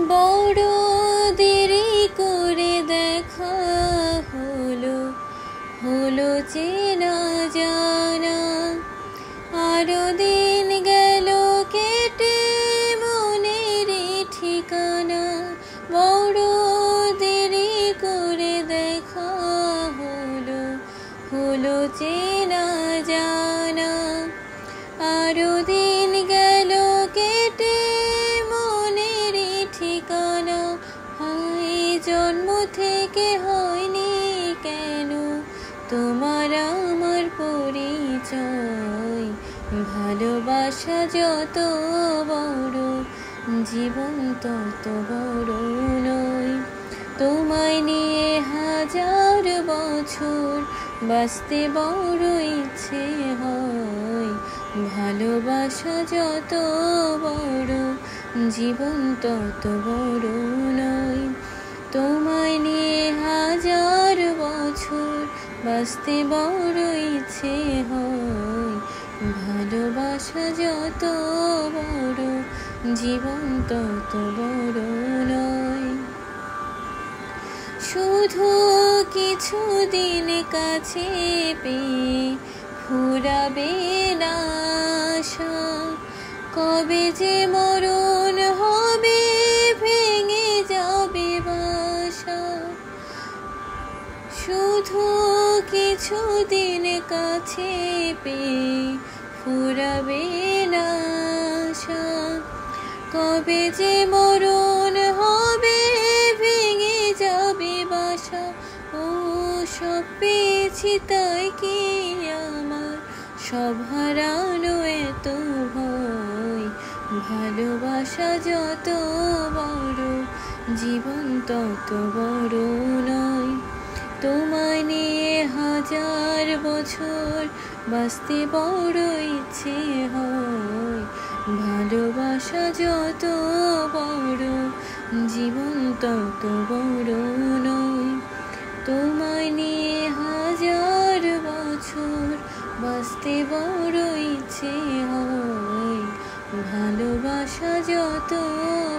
বড় দেরি করে দেখা হলো, হলো চেনা জানা। আরো দিন গেল কেটে মনের ঠিকানা। বড় দেরি করে দেখা হলো, হলো চেনা জানা। আরো দিন গেল কেটে মনের ঠিকানা। হায় জন্ম থেকে হয়নি কেন তোমার আমার পরিচয়। ভালোবাসা যত বড় জীবন তত বড় নয়। তোমায় নিয়ে হাজার বছর বাঁচতে বড় ইচ্ছে হয়। ভালোবাসা যত বড় জীবন তত বড় নয়। তোমায় নিয়ে হাজার বছর বাঁচতে বড় ইচ্ছে হয়। ভালোবাসা যত বড় জীবন তত বড় নয়। শুধু কিছুদিন কাছে পেয়ে ফুরাবে না আশা। কবে যে মরণ হবে ভেঙে যাবে বাসা। শুধু কিছুদিন কাছে পেয়ে ফুরাবে না আশা। কবে যে মরণ হবে ভেঙে যাবে বাসা। ও সব পেয়েছি তাই কি আমার সব হারানো এত ভয়। ভালোবাসা যত বড় জীবন তত বড় নয়। তোমায় নিয়ে হাজার বছর বাঁচতে বড় ইচ্ছে হয়। ভালোবাসা যত বড় জীবন তত বড় নয়। তোমায় নিয়ে হাজার বছর বাঁচতে বড় ইচ্ছে হয়। ভালোবাসা যত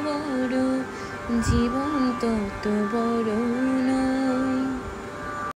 বড় জীবন তত বড় নয়।